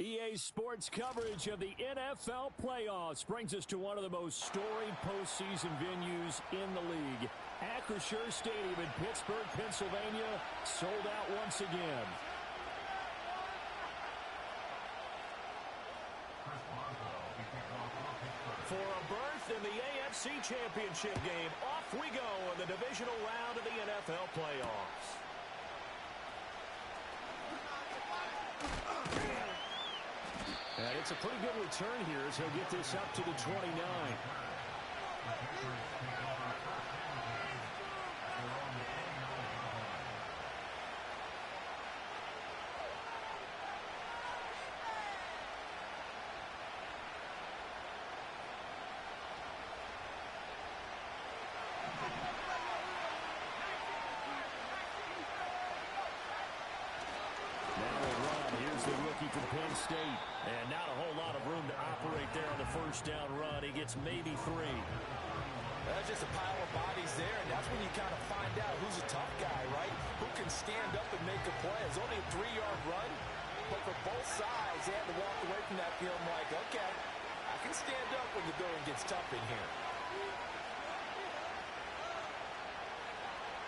EA Sports coverage of the NFL playoffs brings us to one of the most storied postseason venues in the league. Acrisure Stadium in Pittsburgh, Pennsylvania, sold out once again. For a berth in the AFC Championship game, off we go in the divisional round of the NFL playoffs. And it's a pretty good return here as he'll get this up to the 29. The rookie from Penn State. And not a whole lot of room to operate there on the first down run. He gets maybe 3. That's just a pile of bodies there, and that's when you kind of find out who's a tough guy, right? Who can stand up and make a play. It's only a 3-yard run, but for both sides, they had to walk away from that field like, okay, I can stand up when the going gets tough in here.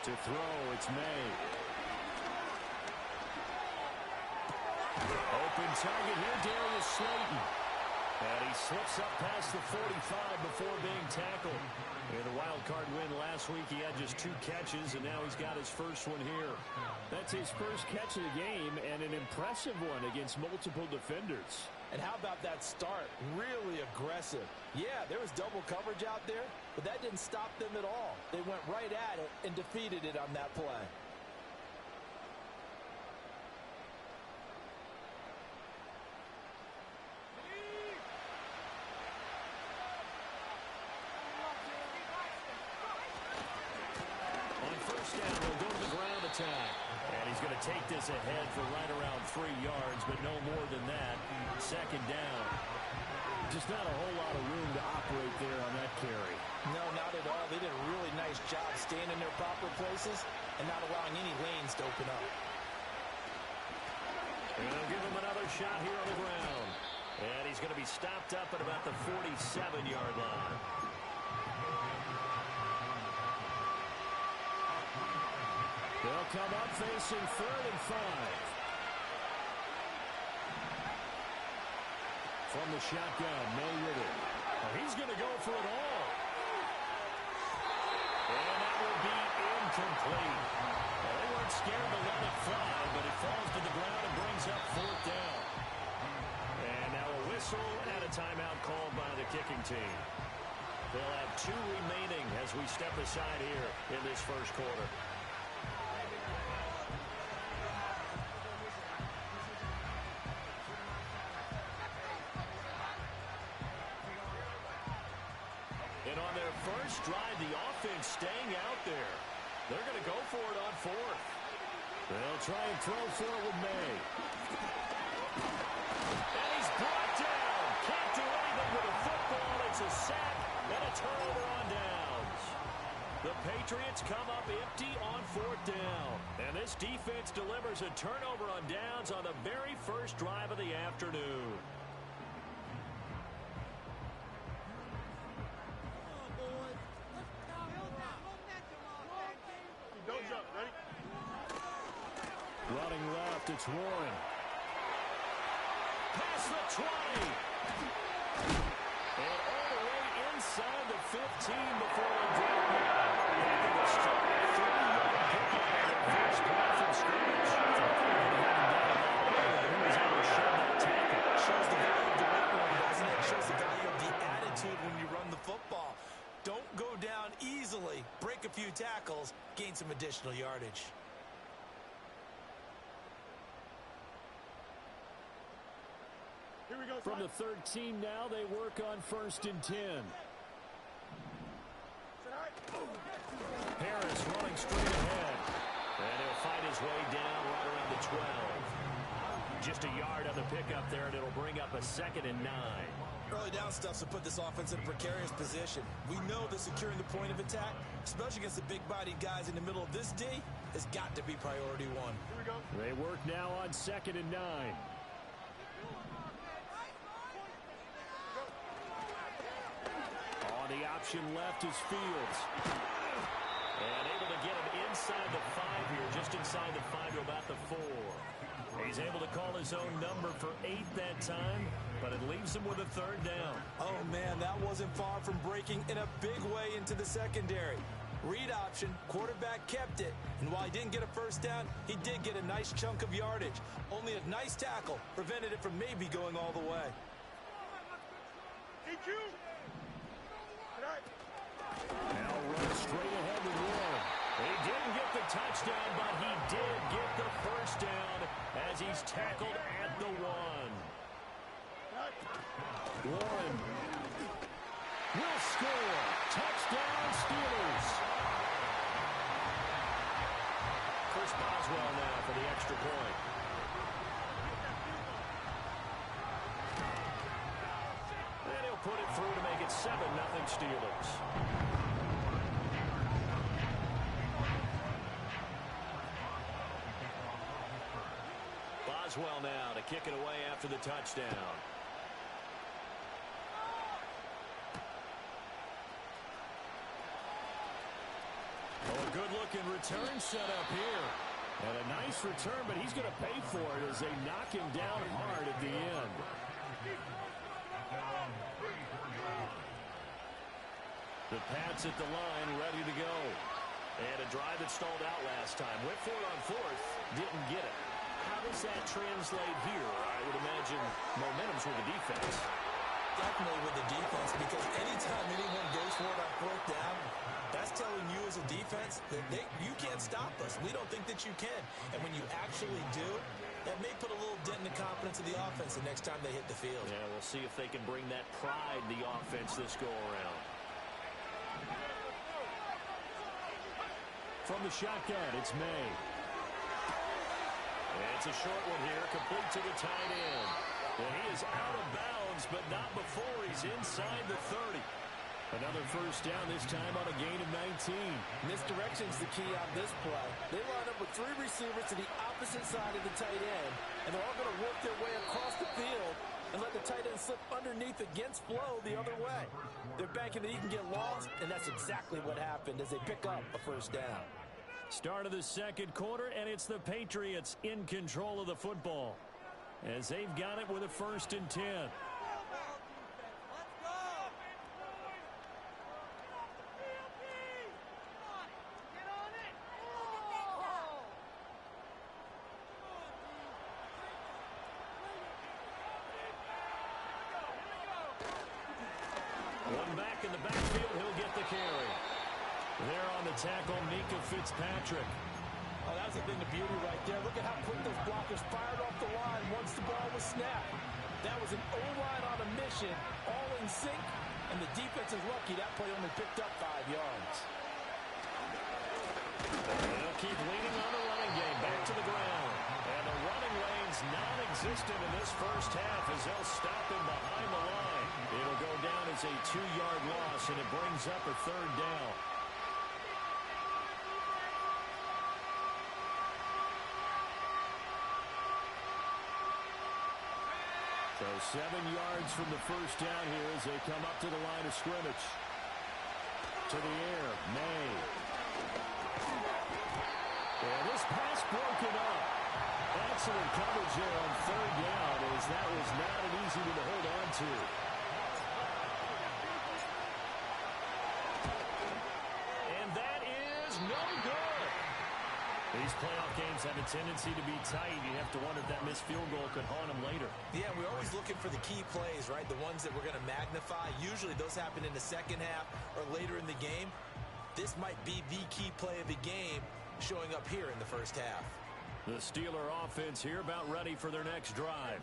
To throw, it's May. Open target here, Darius Slayton. And he slips up past the 45 before being tackled. In the wild card win last week, he had just 2 catches, and now he's got his first one here. That's his first catch of the game, and an impressive one against multiple defenders. And how about that start? Really aggressive. Yeah, there was double coverage out there, but that didn't stop them at all. They went right at it and defeated it on that play. And he's going to take this ahead for right around 3 yards, but no more than that. Second down. Just not a whole lot of room to operate there on that carry. No, not at all. They did a really nice job staying in their proper places and not allowing any lanes to open up. And they'll give him another shot here on the ground. And he's going to be stopped up at about the 47-yard line. They'll come up facing 3rd and 5. From the shotgun, May with it. Oh, he's going to go for it all. And that will be incomplete. Well, they weren't scared to let it fly, but it falls to the ground and brings up 4th down. And now a whistle and a timeout called by the kicking team. They'll have 2 remaining as we step aside here in this first quarter. And on their first drive, the offense staying out there. They're going to go for it on 4th. They'll try and throw for it with May. And he's brought down. Can't do anything with a football. It's a sack and a turnover on downs. The Patriots come up empty on 4th down. And this defense delivers a turnover on downs on the very first drive of the afternoon. Running left, it's Warren. Past the 20. And all the way inside the 15 before they drop it. After the start, 30-yard pickup on their first play from scrimmage. He was able to shove that tackle. Shows the value of the weight room, doesn't it? Shows the value of the attitude when you run the football. Don't go down easily. Break a few tackles. Gain some additional yardage. Here we go. From the 13 now, they work on 1st and 10. Harris running straight ahead. And he'll fight his way down right around the 12. Just a yard on the pickup there, and it'll bring up a 2nd and 9. Early down stuff's to put this offense in a precarious position. We know that securing the point of attack, especially against the big-bodied guys in the middle of this D, has got to be priority 1. Here we go. They work now on 2nd and 9. the option left is Fields. And able to get him inside the 5 here, just inside the 5 to about the 4. He's able to call his own number for 8 that time, but it leaves him with a 3rd down. Oh, man, that wasn't far from breaking in a big way into the secondary. Read option, quarterback kept it, and while he didn't get a 1st down, he did get a nice chunk of yardage. Only a nice tackle prevented it from maybe going all the way. Now run straight ahead with Warren. He didn't get the touchdown, but he did get the 1st down as he's tackled at the 1. Warren will score. Touchdown, Steelers. Chris Boswell now for the extra point. And he'll put it through to make it 7-0 Steelers. Boswell now to kick it away after the touchdown. Oh, a good-looking return set up here. And a nice return, but he's going to pay for it as they knock him down hard at the end. The Pats at the line, ready to go. And a drive that stalled out last time. Went for it on 4th, didn't get it. How does that translate here? I would imagine momentum's with the defense. Definitely with the defense, because anytime anyone goes for it on 4th down, that's telling you as a defense that you can't stop us. We don't think that you can. And when you actually do, that may put a little dent in the confidence of the offense the next time they hit the field. Yeah, we'll see if they can bring that pride in the offense this go-around. From the shotgun, it's May. It's a short one here, complete to the tight end. And he is out of bounds, but not before he's inside the 30. Another 1st down, this time on a gain of 19. Misdirection's the key on this play. They line up with 3 receivers to the opposite side of the tight end, and they're all going to work their way across the field and let the tight end slip underneath against flow the other way. They're banking that he can get lost, and that's exactly what happened as they pick up a 1st down. Start of the 2nd quarter, and it's the Patriots in control of the football as they've got it with a 1st and 10. One back in the backfield, he'll get the carry. There on the tackle, Mika Fitzpatrick. Oh, that's a thing of beauty right there. Look at how quick those blockers fired off the line once the ball was snapped. That was an O-line on a mission, all in sync, and the defense is lucky that play only picked up 5 yards. They'll keep leaning on the running game, back to the ground. And the running lane's non-existent in this 1st half as they'll stop him behind the line. It'll go down as a 2-yard loss, and it brings up a 3rd down. So 7 yards from the 1st down here as they come up to the line of scrimmage. To the air, May. And this pass broken up. Excellent coverage there on 3rd down as that was not an easy one to hold on to. And that is no good. These playoff games have a tendency to be tight. You have to wonder if that missed field goal could haunt them later. Yeah, we're always looking for the key plays, right? The ones that we're going to magnify. Usually those happen in the 2nd half or later in the game. This might be the key play of the game showing up here in the 1st half. The Steeler offense here about ready for their next drive.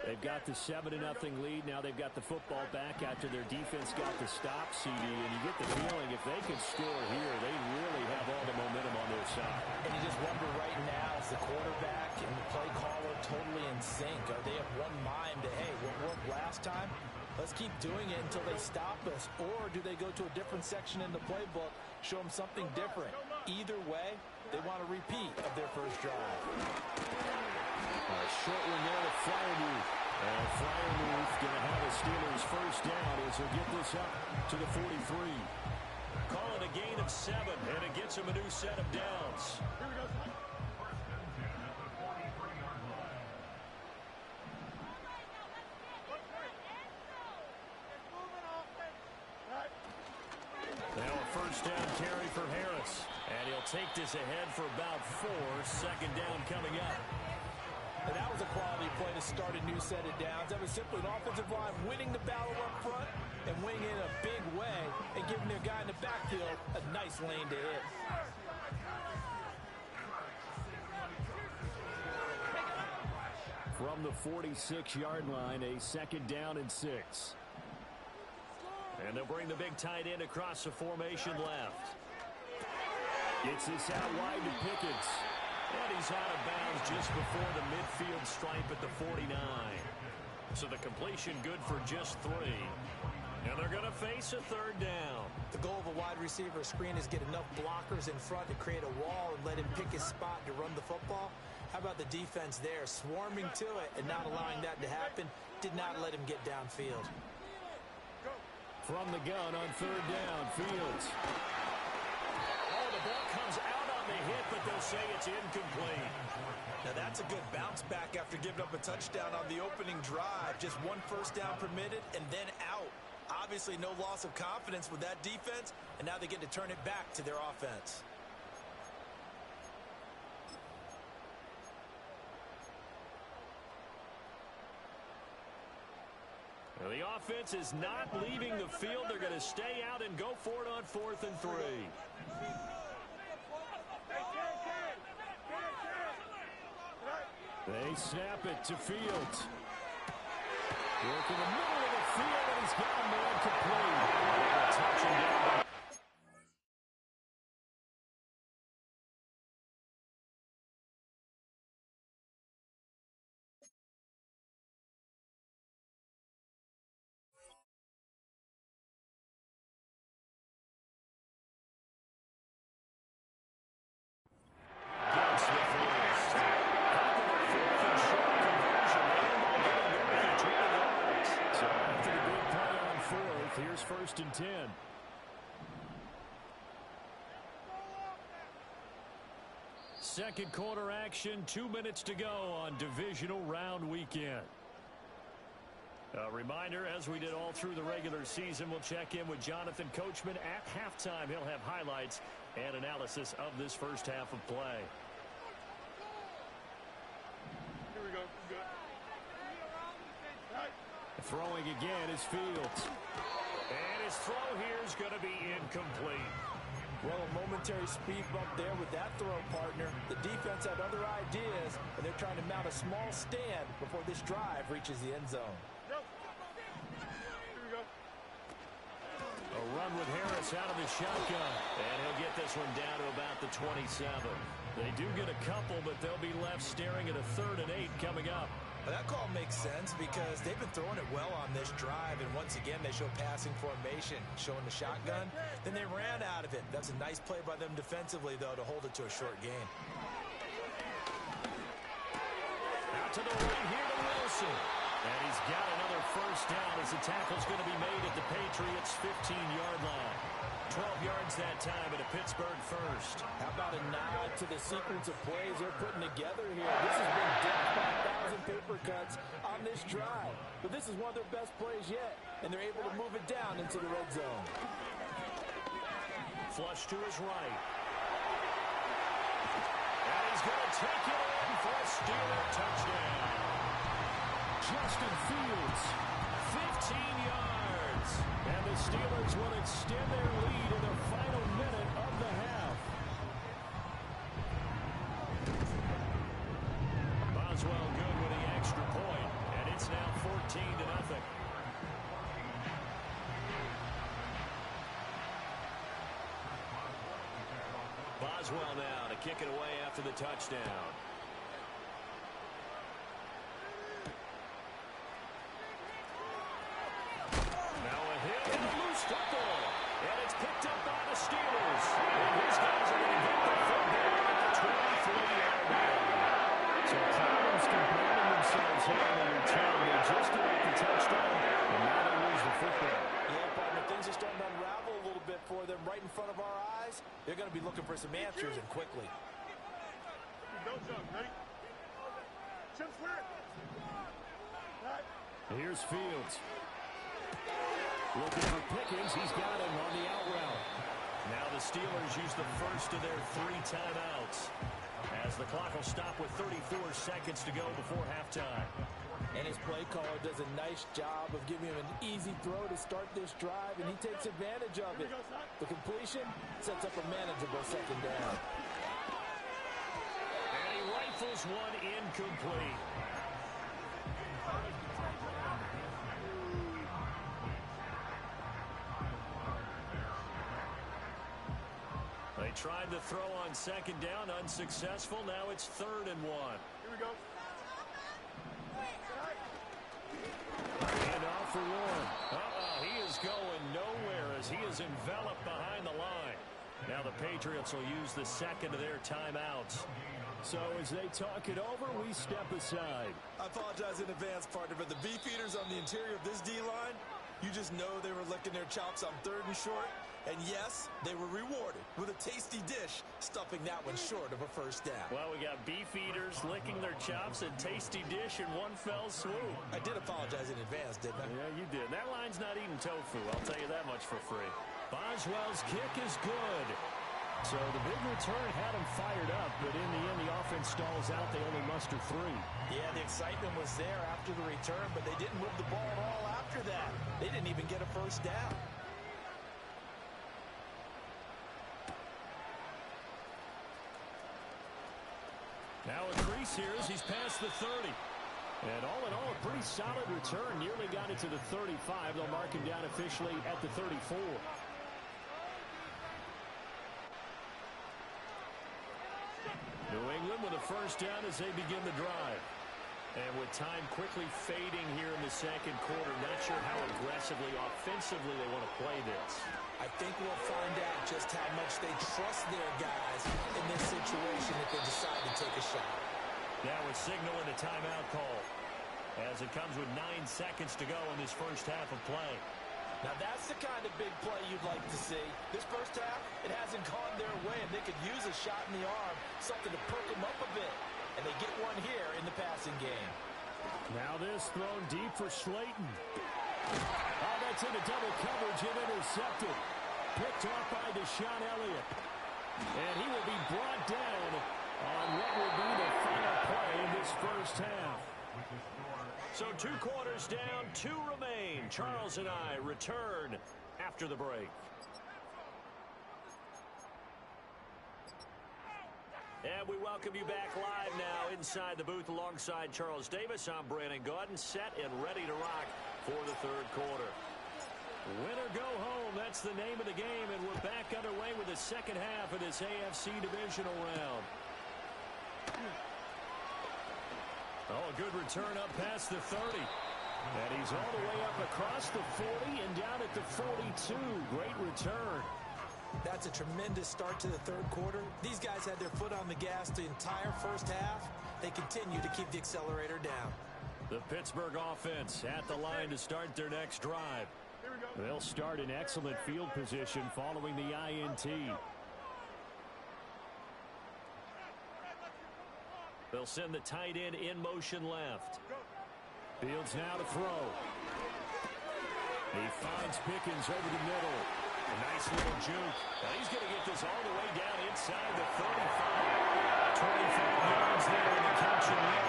They've got the 7-0 lead. Now they've got the football back after their defense got the stop, CD. And you get the feeling if they can score here, they really have all the momentum on their side. And you just wonder right now, is the quarterback and the play caller totally in sync? Are they of one mind that, hey, what worked last time? Let's keep doing it until they stop us. Or do they go to a different section in the playbook, show them something different? Either way, they want a repeat of their 1st drive. A short one there to Freiermuth. And Freiermuth going to have a Steelers first down as they get this up to the 43. Call it a gain of 7, and it gets them a new set of downs. Now a first down carry for Harris. And he'll take this ahead for about 4. Second down coming up. And that was a quality play to start a new set of downs. That was simply an offensive line winning the battle up front and winning in a big way and giving their guy in the backfield a nice lane to hit. From the 46-yard line, a second down and 6. And they'll bring the big tight end across the formation left. Gets this out wide to Pickens. And he's out of bounds just before the midfield stripe at the 49. So the completion good for just 3. And they're going to face a third down. The goal of a wide receiver screen is get enough blockers in front to create a wall and let him pick his spot to run the football. How about the defense there, swarming to it and not allowing that to happen? Did not let him get downfield. From the gun on third down, Fields. Oh, the ball comes out on the hit, but they'll say it's incomplete. Now that's a good bounce back after giving up a touchdown on the opening drive. Just 1 first down permitted and then out. Obviously no loss of confidence with that defense, and now they get to turn it back to their offense. Well, the offense is not leaving the field. They're going to stay out and go for it on 4th and 3. They snap it to Fields. Work in the middle of the field, and he's got a man complete. Touch him down. Here's 1st and 10. Second quarter action, 2 minutes to go on divisional round weekend. A reminder, as we did all through the regular season, we'll check in with Jonathan Coachman at halftime. He'll have highlights and analysis of this first half of play. Here we go. Good. Throwing again is Fields. And his throw here is going to be incomplete. Well, a momentary speed bump there with that throw, partner. The defense had other ideas, and they're trying to mount a small stand before this drive reaches the end zone. Here we go. A run with Harris out of the shotgun. And he'll get this one down to about the 27. They do get a couple, but they'll be left staring at a 3rd and 8 coming up. Well, that call makes sense because they've been throwing it well on this drive, and once again they show passing formation, showing the shotgun. Then they ran out of it. That's a nice play by them defensively, though, to hold it to a short gain. Out to the right here to Wilson. And he's got another first down as the tackle's going to be made at the Patriots' 15-yard line. 12 yards that time at a Pittsburgh first. How about a nod to the sequence of plays they're putting together here? This has been death by 1,000 paper cuts on this drive. But this is one of their best plays yet, and they're able to move it down into the red zone. Flush to his right. And he's going to take it in for a Steeler touchdown. Justin Fields, 15 yards. And the Steelers will extend their lead in the final minute of the half. Boswell good with the extra point, and it's now 14-0. Boswell now to kick it away after the touchdown. Now a hit and a loose football. And it's picked up by the Steelers. And these guys are going to get the football at the 23-yard line. So problems can bring themselves here on the return. They just get the touchdown. And now they lose the football. Yeah, partner, things are starting to unravel a little bit for them right in front of our eyes. They're going to be looking for some answers, and quickly. Go, John. Ready? Jump square. Here's Fields. Looking for Pickens. He's got him on the out route. Now the Steelers use the first of their 3 timeouts, as the clock will stop with 34 seconds to go before halftime. And his play caller does a nice job of giving him an easy throw to start this drive, and he takes advantage of it. The completion sets up a manageable second down. And he rifles one incomplete. They tried to throw on second down, unsuccessful. Now it's 3rd and 1. Here we go. And off for Warren. He is going nowhere as he is enveloped behind the line. Now the Patriots will use the second of their timeouts. So as they talk it over, we step aside. I apologize in advance, partner, but the beefeaters on the interior of this D-line, you just know they were licking their chops on 3rd and short. And yes, they were rewarded with a tasty dish, stuffing that one short of a first down. Well, we got beef eaters licking their chops and tasty dish in one fell swoop. I did apologize in advance, didn't I? Yeah, you did. That line's not eating tofu, I'll tell you that much for free. Boswell's kick is good. So the big return had him fired up, but in the end, the offense stalls out. They only muster 3. Yeah, the excitement was there after the return, but they didn't move the ball at all after that. They didn't even get a first down. Now a crease here as he's past the 30. And all in all, a pretty solid return. Nearly got it to the 35. They'll mark him down officially at the 34. New England with a first down as they begin the drive. And with time quickly fading here in the second quarter, not sure how aggressively, offensively they want to play this. I think we'll find out just how much they trust their guys in this situation if they decide to take a shot. Now we're signaling a timeout call as it comes with 9 seconds to go in this first half of play. Now that's the kind of big play you'd like to see. This first half, it hasn't gone their way, and they could use a shot in the arm, something to perk them up a bit. And they get one here in the passing game. Now this thrown deep for Slayton. Oh, that's into double coverage and intercepted. Picked off by Deshaun Elliott. And he will be brought down on what will be the final play in this first half. So 2 quarters down, 2 remain. Charles and I return after the break. And we welcome you back live now inside the booth alongside Charles Davis. I'm Brandon Gaudin, set and ready to rock for the 3rd quarter. Win or go home, that's the name of the game, and we're back underway with the second half of this AFC divisional round. Oh, a good return up past the 30. And he's all the way up across the 40 and down at the 42. Great return. That's a tremendous start to the 3rd quarter. These guys had their foot on the gas the entire first half. They continue to keep the accelerator down. The Pittsburgh offense at the line to start their next drive. They'll start in excellent field position following the INT. They'll send the tight end in motion left. Fields now to throw. He finds Pickens over the middle. A nice little juke. Now he's going to get this all the way down inside the 35. 25 yards there in the catch and run.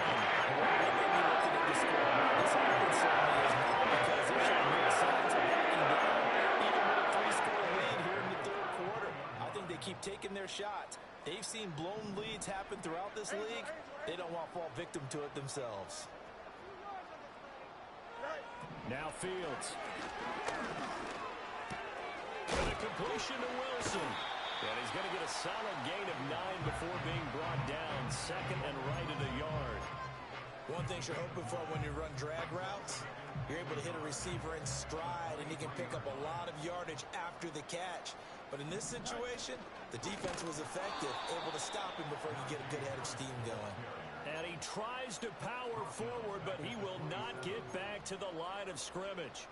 They may be looking at the score. This offense certainly is not, because they're showing no signs of backing down, even with a 3-score lead here in the 3rd quarter. I think they keep taking their shots. They've seen blown leads happen throughout this league. They don't want to fall victim to it themselves. Now Fields. And a completion to Wilson. And he's going to get a solid gain of 9 before being brought down. Second and right at a yard. One thing you're hoping for when you run drag routes, you're able to hit a receiver in stride, and he can pick up a lot of yardage after the catch. But in this situation, the defense was effective, able to stop him before he could get a good head of steam going. And he tries to power forward, but he will not get back to the line of scrimmage.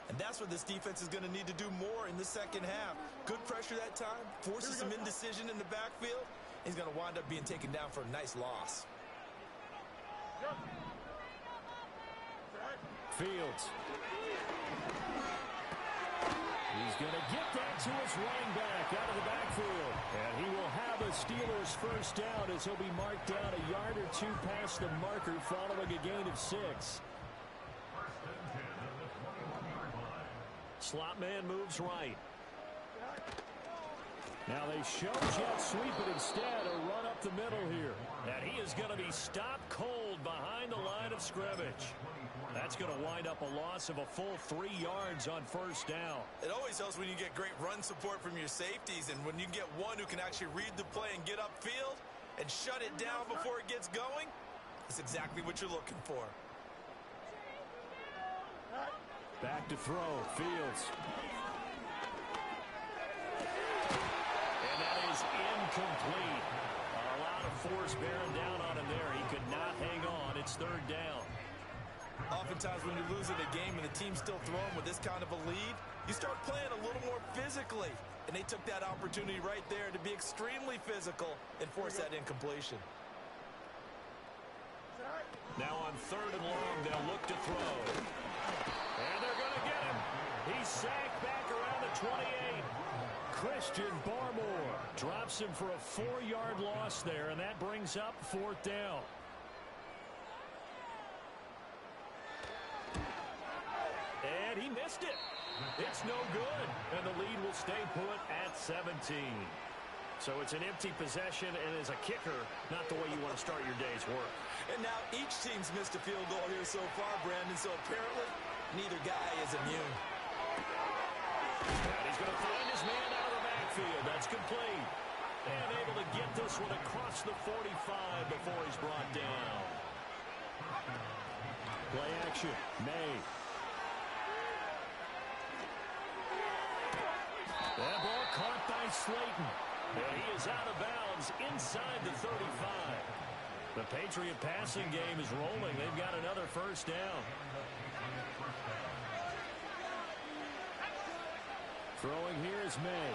And that's where this defense is going to need to do more in the second half. Good pressure that time, forces some indecision in the backfield. He's going to wind up being taken down for a nice loss. Fields. He's going to get that to his running back out of the backfield. And he will have a Steelers first down as he'll be marked down a yard or two past the marker following a gain of 6. Slot man moves right. Now they show jet sweep, but instead a run up the middle here. And he is going to be stopped cold behind the line of scrimmage. That's going to wind up a loss of a full 3 yards on first down. It always helps when you get great run support from your safeties, and when you get one who can actually read the play and get upfield and shut it down before it gets going, that's exactly what you're looking for. Back to throw, Fields. And that is incomplete. A lot of force bearing down on him there. He could not hang on. It's third down. Oftentimes when you're losing a game and the team's still throwing with this kind of a lead, you start playing a little more physically. And they took that opportunity right there to be extremely physical and force that incompletion. Now on third and long, they'll look to throw. And they're going to get him. He's sacked back around the 28. Christian Barmore drops him for a 4-yard loss there, and that brings up fourth down. And he missed it. It's no good. And the lead will stay put at 17. So it's an empty possession, and as a kicker, not the way you want to start your day's work. And now each team's missed a field goal here so far, Brandon, so apparently neither guy is immune. And he's going to find his man out of the backfield. That's complete. And able to get this one across the 45 before he's brought down. Play action. May. That ball caught by Slayton. And he is out of bounds inside the 35. The Patriot passing game is rolling. They've got another first down. Throwing here is May.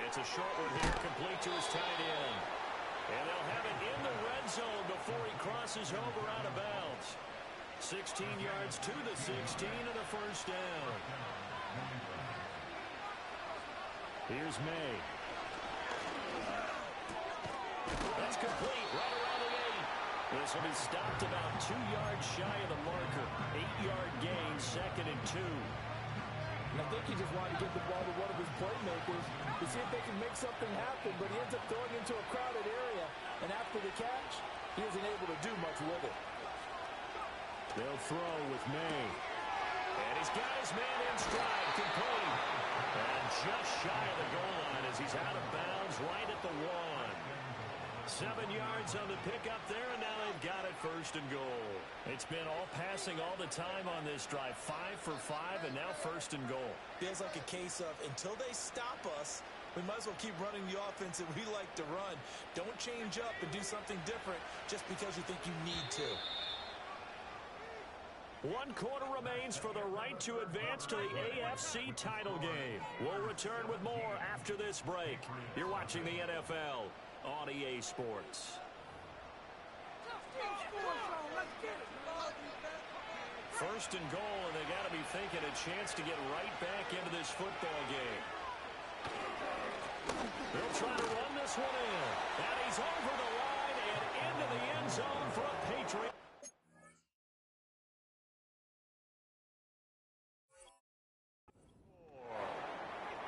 It's a short one here, complete to his tight end. And they'll have it in the red zone before he crosses over out of bounds. 16 yards to the 16 and a first down. Here's May. That's complete right around the 8. This will be stopped about 2 yards shy of the marker. 8-yard gain, 2nd and 2. And I think he just wanted to get the ball to one of his playmakers to see if they can make something happen, but he ends up throwing into a crowded area. And after the catch, he isn't able to do much with it. They'll throw with May. And he's got his man in stride, complete. And just shy of the goal line as he's out of bounds right at the 1. 7 yards on the pickup there, and now they've got it first and goal. It's been all passing all the time on this drive. 5 for 5, and now first and goal. Feels like a case of until they stop us, we might as well keep running the offense that we like to run. Don't change up and do something different just because you think you need to. 1 quarter remains for the right to advance to the AFC title game. We'll return with more after this break. You're watching the NFL on EA Sports. First and goal, and they got to be thinking a chance to get right back into this football game. They'll try to run this one in. And he's over the line and into the end zone for a Patriot.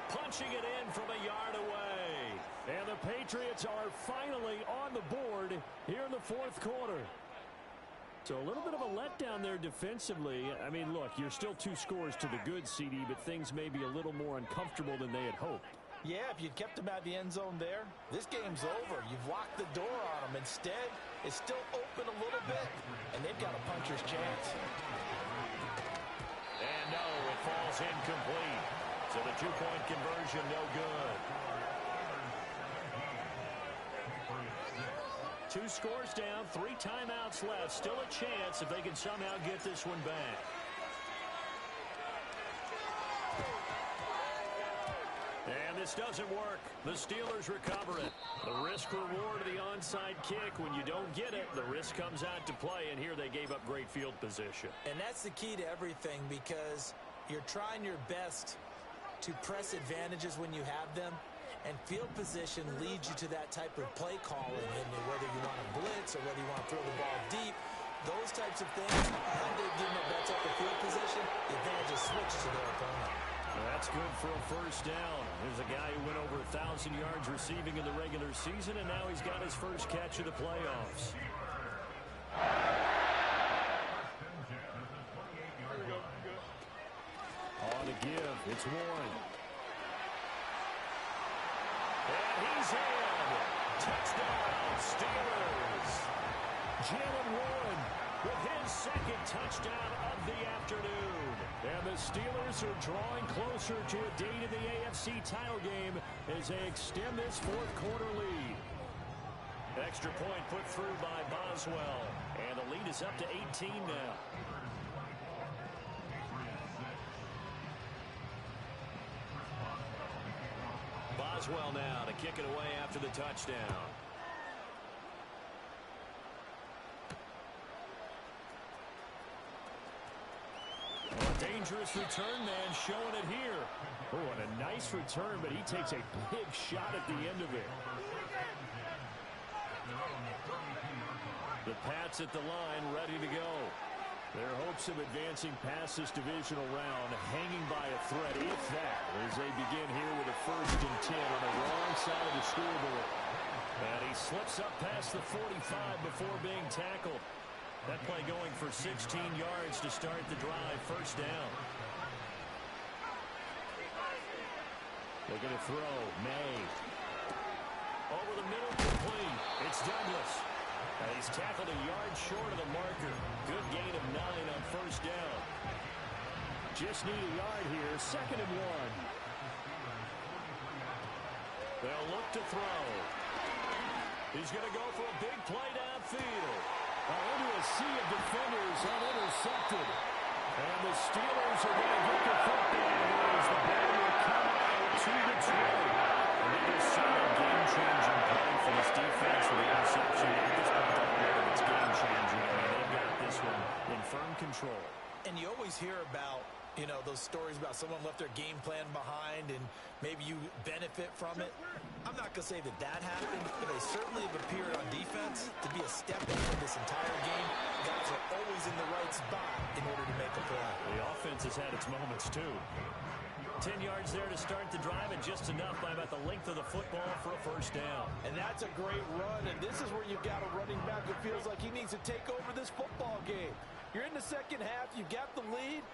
Punching it in from a yard away. And the Patriots are finally on the board here in the fourth quarter. So a little bit of a letdown there defensively. I mean, look, you're still 2 scores to the good, CD, but things may be a little more uncomfortable than they had hoped. Yeah, if you'd kept him out of the end zone there, this game's over. You've locked the door on him. Instead, it's still open a little bit, and they've got a puncher's chance. And no, it falls incomplete. So the 2-point conversion, no good. 2 scores down, 3 timeouts left. Still a chance if they can somehow get this one back. And this doesn't work. The Steelers recover it. The risk-reward of the onside kick. When you don't get it, the risk comes out to play, and here they gave up great field position. And that's the key to everything, because you're trying your best to press advantages when you have them, and field position leads you to that type of play calling, and whether you want to blitz or whether you want to throw the ball deep, those types of things, when they give them that type of field position, the advantage is switched to their opponent. That's good for a first down. There's a guy who went over 1,000 yards receiving in the regular season, and now he's got his first catch of the playoffs. On the give, it's Warren. And he's in. Touchdown, Steelers. Jalen Warren with his second touchdown of the afternoon. And the Steelers are drawing closer to a date in the AFC title game as they extend this fourth-quarter lead. Extra point put through by Boswell. And the lead is up to 18 now. Boswell now to kick it away after the touchdown. Dangerous return man showing it here. Oh, and a nice return, but he takes a big shot at the end of it. The Pats at the line, ready to go. Their hopes of advancing past this divisional round hanging by a thread, if that, as they begin here with a 1st and 10 on the wrong side of the scoreboard. And he slips up past the 45 before being tackled. That play going for 16 yards to start the drive. First down. They're going to throw. May. Over the middle, complete. It's Douglas. And he's tackled a yard short of the marker. Good gain of 9 on first down. Just need a yard here. 2nd and 1. They'll look to throw. He's going to go for a big play downfield. Into a sea of defenders and intercepted. And the Steelers are going to get the football as the ball will come out to the 20. Another solid game-changing play for this defense with the interception. At this point, I don't know if it's game-changing. I mean, they've got this one in firm control. And you always hear about, you know, those stories about someone left their game plan behind and maybe you benefit from it. I'm not going to say that that happened, but they certainly have appeared on defense to be a step ahead this entire game. Guys are always in the right spot in order to make a play. The offense has had its moments, too. 10 yards there to start the drive, and just enough by about the length of the football for a first down. And that's a great run, and this is where you've got a running back who feels like he needs to take over this football game. You're in the second half, you've got the lead.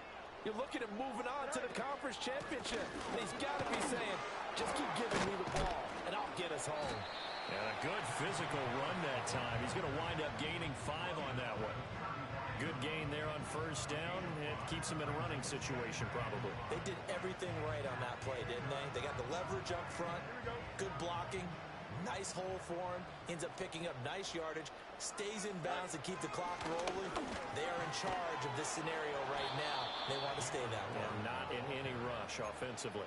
You're looking at moving on to the conference championship. And he's got to be saying, just keep giving me the ball, and I'll get us home. And a good physical run that time. He's going to wind up gaining 5 on that one. Good gain there on first down. It keeps him in a running situation, probably. They did everything right on that play, didn't they? They got the leverage up front, good blocking, nice hole for him. Ends up picking up nice yardage, stays in bounds to keep the clock rolling. They are in charge of this scenario right now. They want to stay that way. And not in any rush offensively.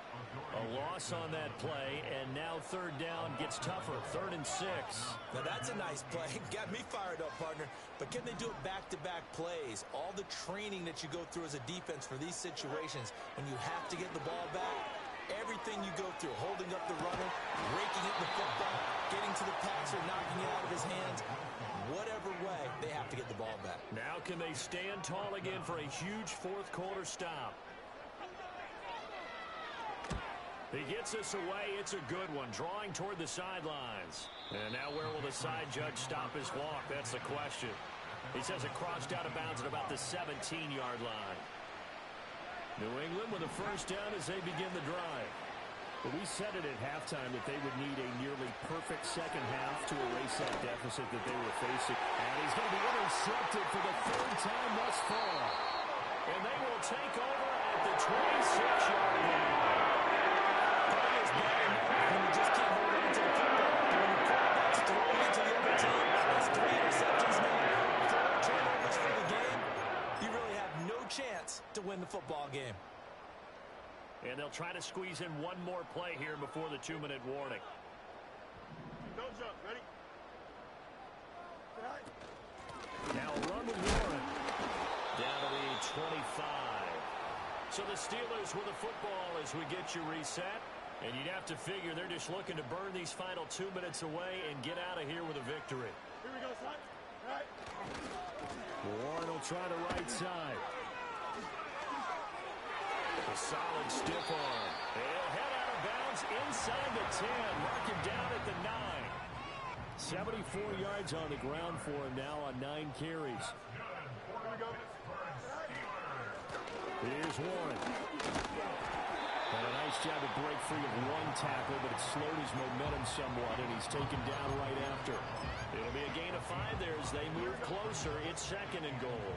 A loss on that play, and now third down gets tougher. 3rd and 6. Now that's a nice play. Got me fired up, partner. But can they do it back-to-back plays? All the training that you go through as a defense for these situations, when you have to get the ball back, everything you go through, holding up the runner, raking it in the football, getting to the passer, knocking it out of his hands, whatever way, they have to get the ball back. Now can they stand tall again for a huge fourth-quarter stop? He gets us away. It's a good one. Drawing toward the sidelines. And now where will the side judge stop his walk? That's the question. He says it crossed out of bounds at about the 17-yard line. New England with a first down as they begin the drive. But we said it at halftime that they would need a nearly perfect second half to erase that deficit that they were facing. And he's going to be intercepted for the 3rd time thus far. And they will take over at the 26-yard line. When you just can't hold on to the football. When the quarterback's throwing it to the other team, it's football game. And they'll try to squeeze in one more play here before the 2-minute warning. Don't jump. Ready? Now a run with Warren. Down to the 25. So the Steelers with the football as we get you reset. And you'd have to figure they're just looking to burn these final 2 minutes away and get out of here with a victory. Here we go, son. Right. Warren will try the right side. A solid stiff arm. He'll head out of bounds inside the 10. Mark him down at the 9. 74 yards on the ground for him now on 9 carries. Here we go. Here's Warren. And a nice job to break free of one tackle, but it slowed his momentum somewhat, and he's taken down right after. It'll be a gain of 5 there as they move closer. It's 2nd and goal.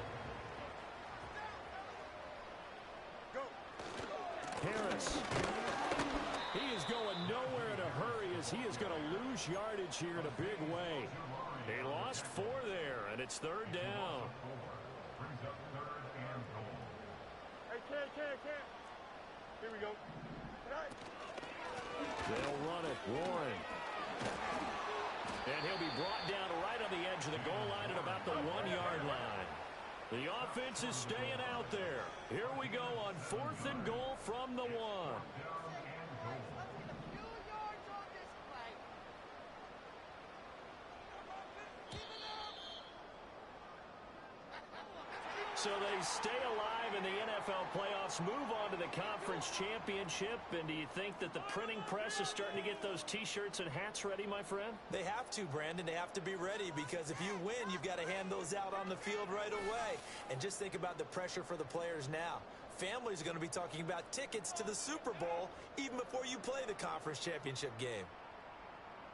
Harris. He is going nowhere in a hurry as he is going to lose yardage here in a big way. He lost 4 there, and it's 3rd down. Hey, can't. Here we go. Right. They'll run it. Warren. And he'll be brought down right on the edge of the goal line at about the 1-yard line. The offense is staying out there. Here we go on 4th and goal from the 1. So they stay alive in the NFL playoffs, move on to the conference championship. And do you think that the printing press is starting to get those T-shirts and hats ready, my friend? They have to, Brandon. They have to be ready because if you win, you've got to hand those out on the field right away. And just think about the pressure for the players now. Families are going to be talking about tickets to the Super Bowl even before you play the conference championship game.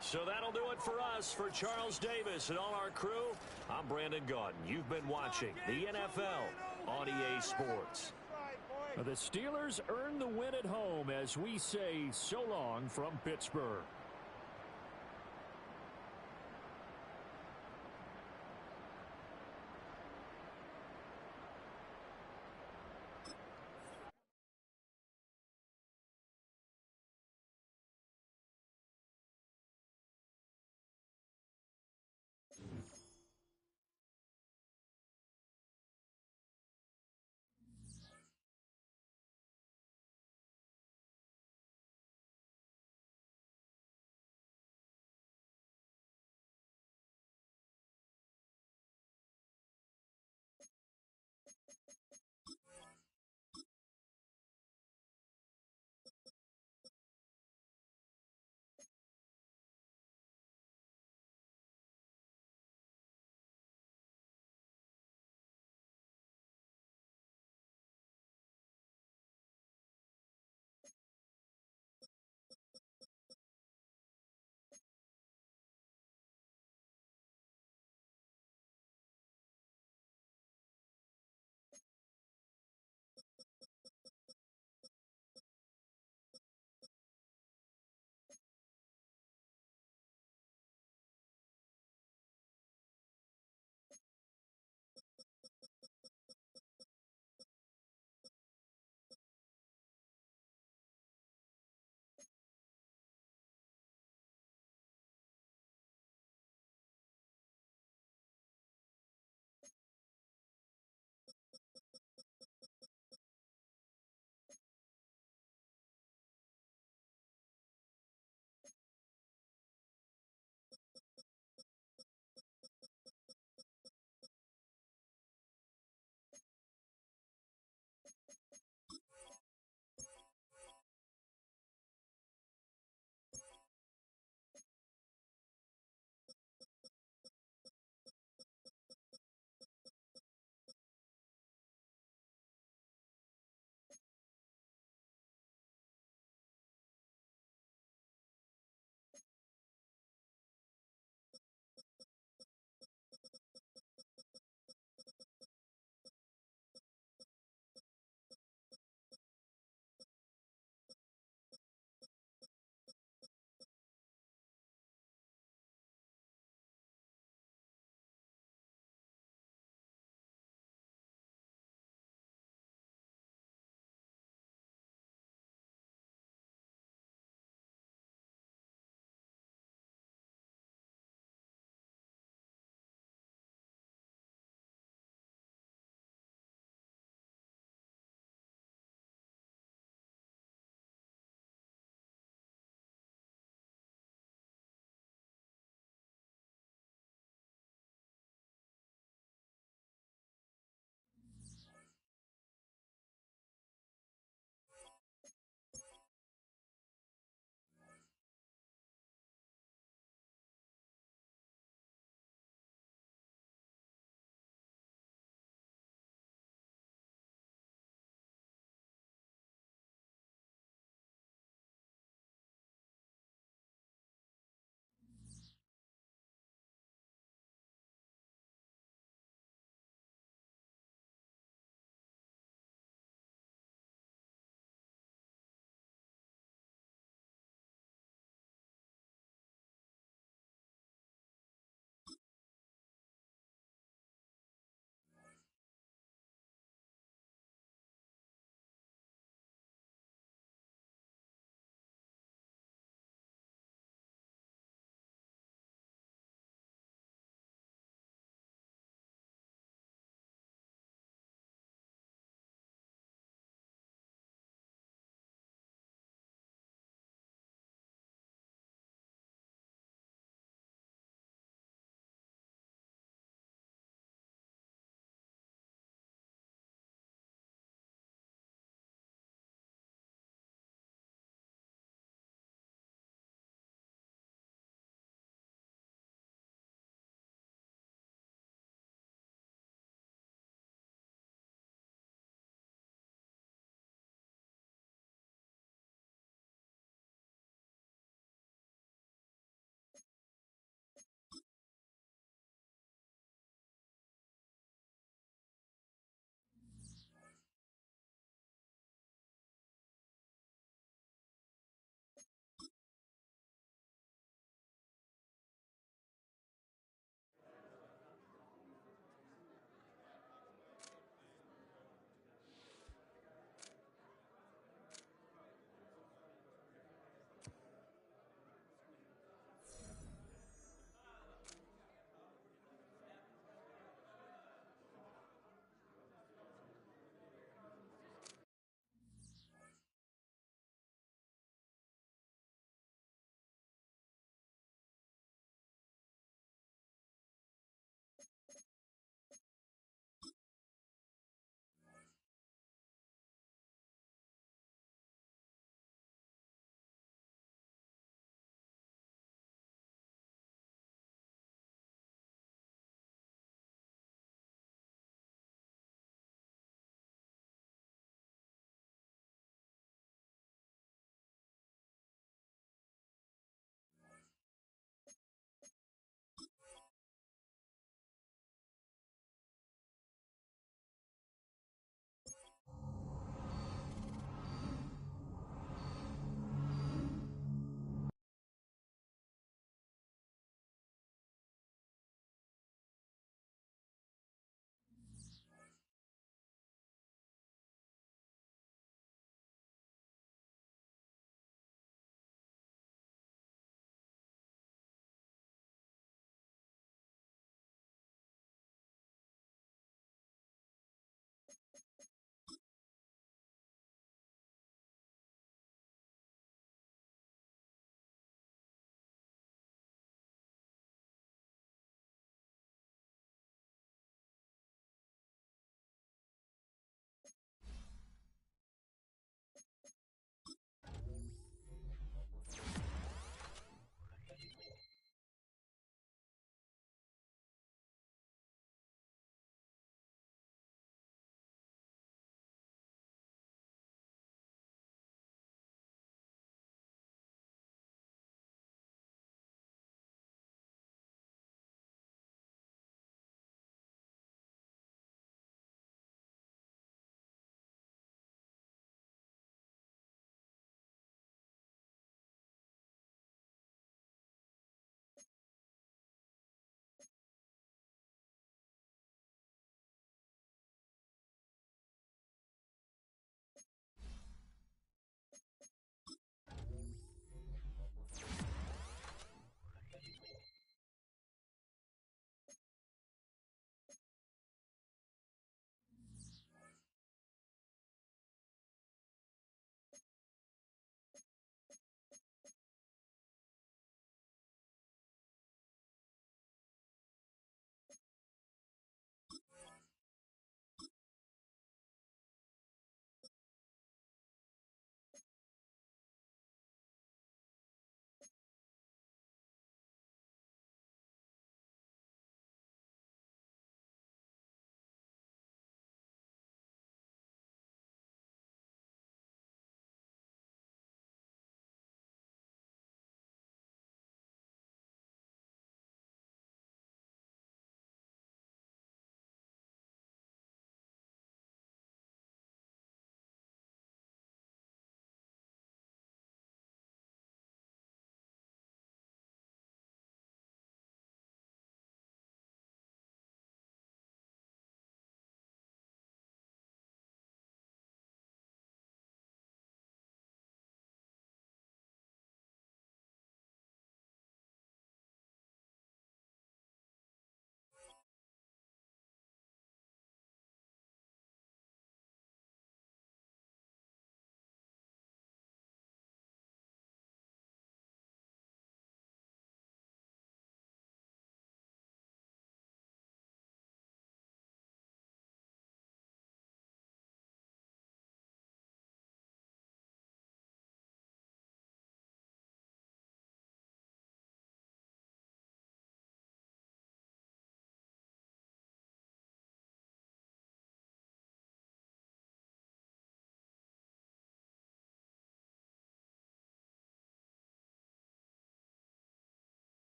So that'll do it for us. For Charles Davis and all our crew, I'm Brandon Gaudin. You've been watching the NFL on EA Sports. The Steelers earn the win at home as we say so long from Pittsburgh.